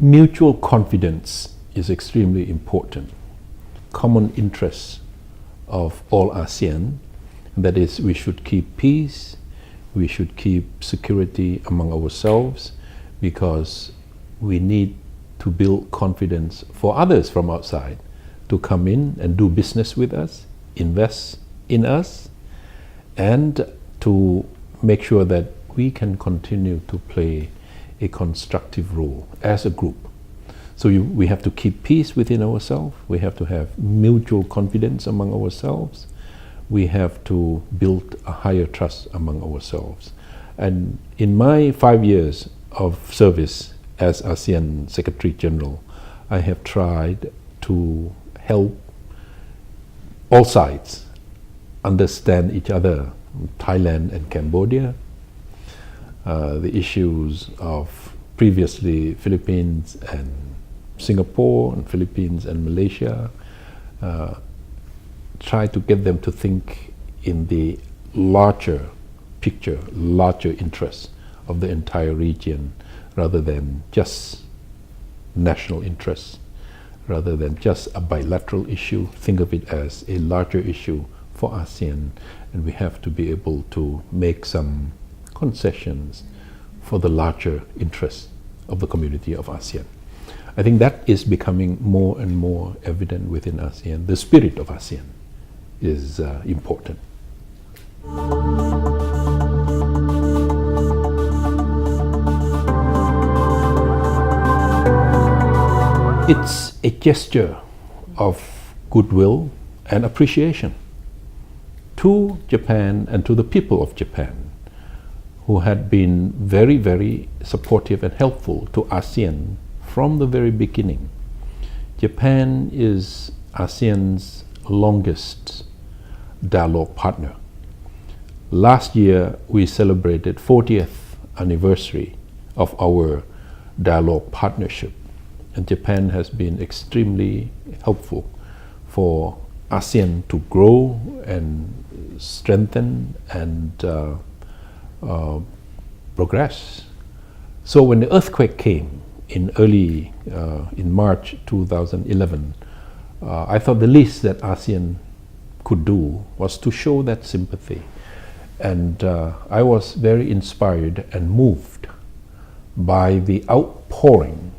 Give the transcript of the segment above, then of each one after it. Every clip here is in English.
mutual confidence is extremely important. Common interests of all ASEAN, that is, we should keep peace, we should keep security among ourselves, because we need to build confidence for others from outside to come in and do business with us, invest in us, and to make sure that we can continue to play a constructive role as a group. So we have to keep peace within ourselves, we have to have mutual confidence among ourselves, we have to build a higher trust among ourselves. And in my 5 years of service as ASEAN Secretary General, I have tried to help all sides understand each other, Thailand and Cambodia, the issues of previously Philippines and Singapore, and Philippines and Malaysia, try to get them to think in the larger picture, larger interests of the entire region, rather than just national interests, rather than just a bilateral issue. Think of it as a larger issue for ASEAN, and we have to be able to make some concessions for the larger interests of the community of ASEAN. I think that is becoming more and more evident within ASEAN. The spirit of ASEAN is important. It's a gesture of goodwill and appreciation to Japan and to the people of Japan, who had been very, very supportive and helpful to ASEAN from the very beginning. Japan is ASEAN's longest dialogue partner. Last year, we celebrated 40th anniversary of our dialogue partnership, and Japan has been extremely helpful for ASEAN to grow and strengthen and progress. So when the earthquake came in March 2011, I thought the least that ASEAN could do was to show that sympathy. And I was very inspired and moved by the outpouring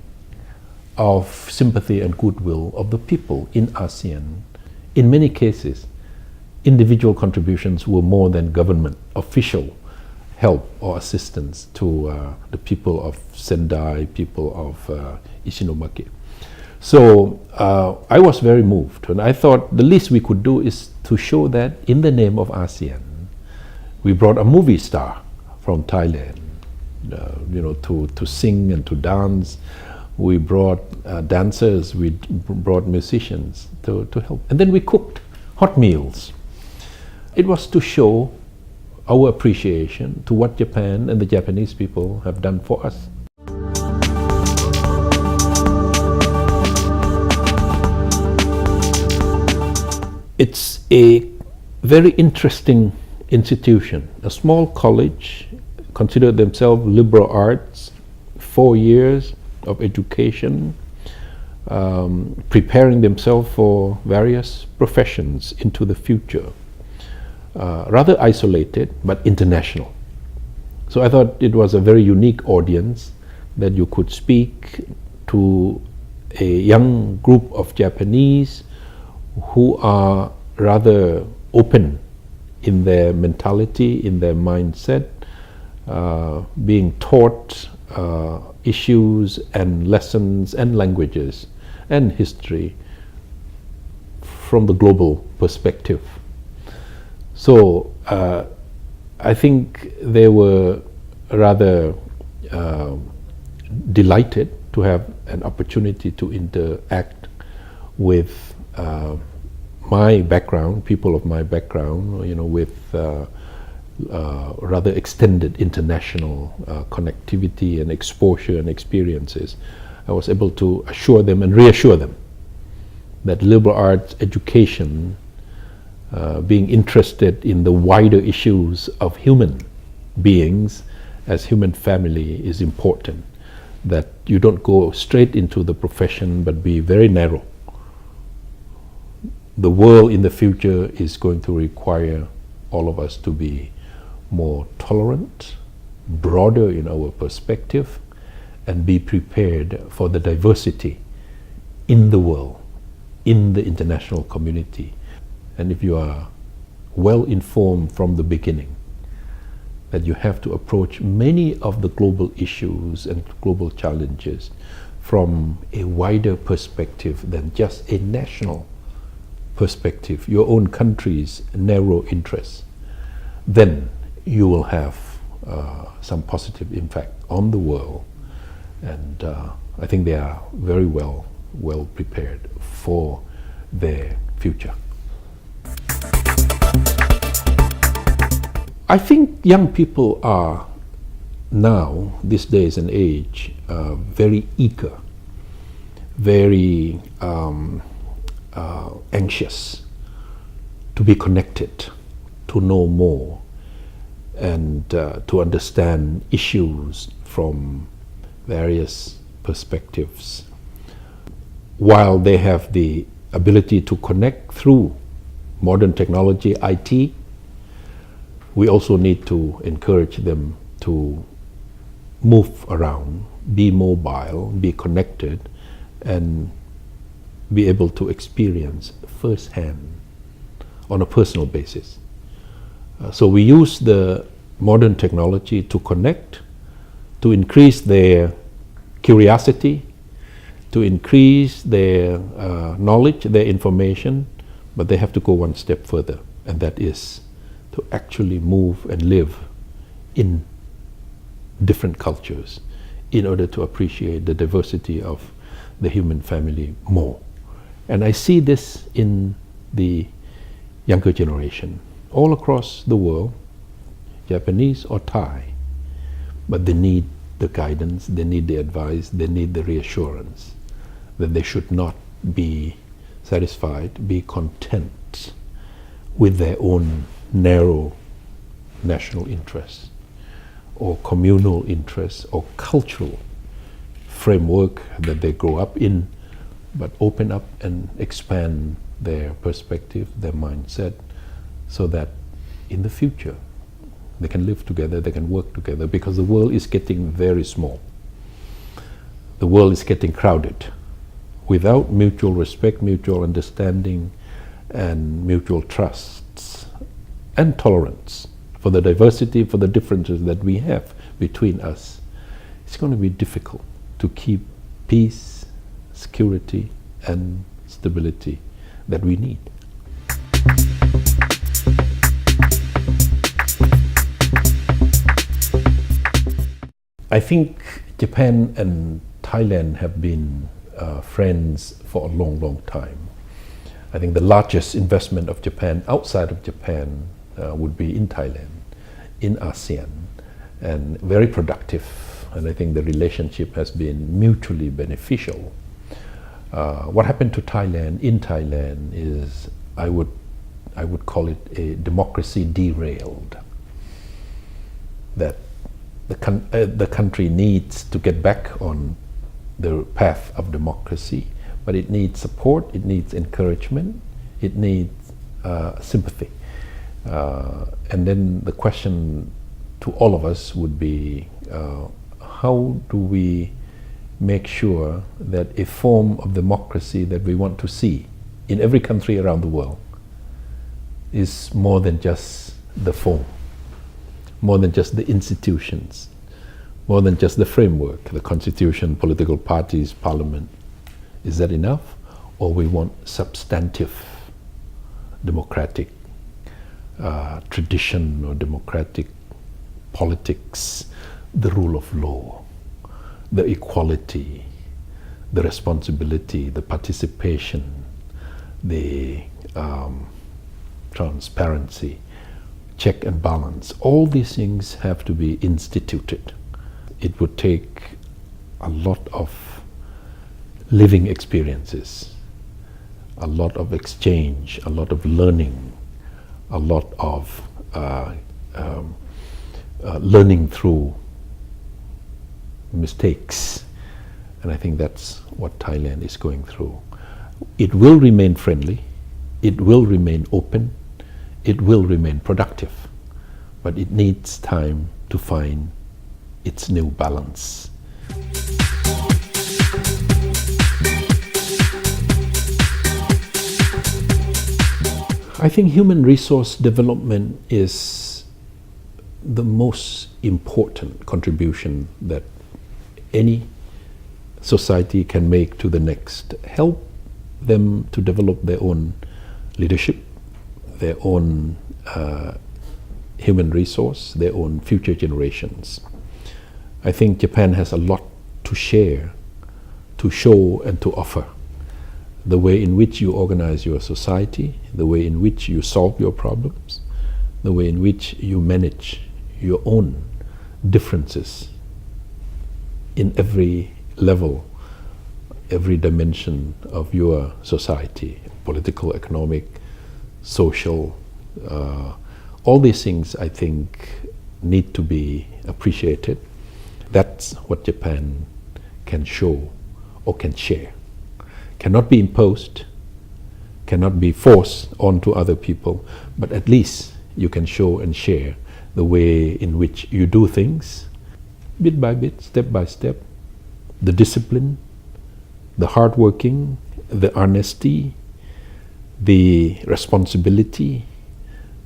of sympathy and goodwill of the people in ASEAN. In many cases, individual contributions were more than government official help or assistance to the people of Sendai, people of Ishinomaki. So I was very moved, and I thought the least we could do is to show that in the name of ASEAN. We brought a movie star from Thailand, to sing and to dance. We brought dancers, we brought musicians to help. And then we cooked hot meals. It was to show our appreciation to what Japan and the Japanese people have done for us. It's a very interesting institution, a small college, consider themselves liberal arts, 4 years of education, preparing themselves for various professions into the future. Rather isolated, but international. So I thought it was a very unique audience, that you could speak to a young group of Japanese who are rather open in their mentality, in their mindset, being taught issues and lessons and languages and history from the global perspective. So I think they were rather delighted to have an opportunity to interact with my background, people of my background, with rather extended international connectivity and exposure and experiences. I was able to assure them and reassure them that liberal arts education, being interested in the wider issues of human beings as human family, is important. that you don't go straight into the profession but be very narrow. The world in the future is going to require all of us to be more tolerant, broader in our perspective, and be prepared for the diversity in the world, in the international community. And if you are well informed from the beginning, that you have to approach many of the global issues and global challenges from a wider perspective than just a national perspective, your own country's narrow interests, then you will have some positive impact on the world. And I think they are very well prepared for their future. I think young people are now, these days and age, very eager, very anxious to be connected, to know more, and to understand issues from various perspectives. While they have the ability to connect through modern technology, IT, we also need to encourage them to move around, be mobile, be connected, and be able to experience firsthand on a personal basis. So we use the modern technology to connect, to increase their curiosity, to increase their knowledge, their information, but they have to go one step further, and that is to actually move and live in different cultures in order to appreciate the diversity of the human family more. And I see this in the younger generation all across the world, Japanese or Thai, but they need the guidance, they need the advice, they need the reassurance that they should not be satisfied, be content with their own narrow national interests or communal interests or cultural framework that they grow up in, but open up and expand their perspective, their mindset, so that in the future they can live together, they can work together, because the world is getting very small. The world is getting crowded. Without mutual respect, mutual understanding, and mutual trusts and tolerance for the diversity, for the differences that we have between us, it's going to be difficult to keep peace, security, and stability that we need. I think Japan and Thailand have been friends for a long time. I think the largest investment of Japan outside of Japan would be in Thailand, in ASEAN, and very productive. And I think the relationship has been mutually beneficial. What happened to Thailand in Thailand is, I would call it a democracy derailed. That the country needs to get back on the path of democracy, but it needs support, it needs encouragement, it needs sympathy. And then the question to all of us would be, how do we make sure that a form of democracy that we want to see in every country around the world is more than just the form, more than just the institutions, more than just the framework, the constitution, political parties, parliament. Is that enough? Or we want substantive democratic tradition or democratic politics, the rule of law, the equality, the responsibility, the participation, the transparency, check and balance. All these things have to be instituted. It would take a lot of living experiences, a lot of exchange, a lot of learning, a lot of learning through mistakes And I think that's what Thailand is going through. It will remain friendly, it will remain open, it will remain productive, but it needs time to find its new balance. I think human resource development is the most important contribution that any society can make to the next. Help them to develop their own leadership, their own human resource, their own future generations. I think Japan has a lot to share, to show and to offer. The way in which you organize your society, the way in which you solve your problems, the way in which you manage your own differences in every level, every dimension of your society, political, economic, social, all these things I think need to be appreciated. That's what Japan can show or can share. Cannot be imposed, cannot be forced onto other people, but at least you can show and share the way in which you do things, bit by bit, step by step, the discipline, the hard working, the honesty, the responsibility,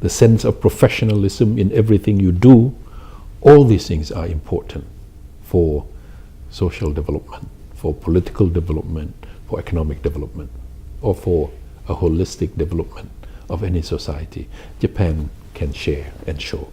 the sense of professionalism in everything you do. All these things are important for social development, for political development, for economic development, or for a holistic development of any society. Japan can share and show.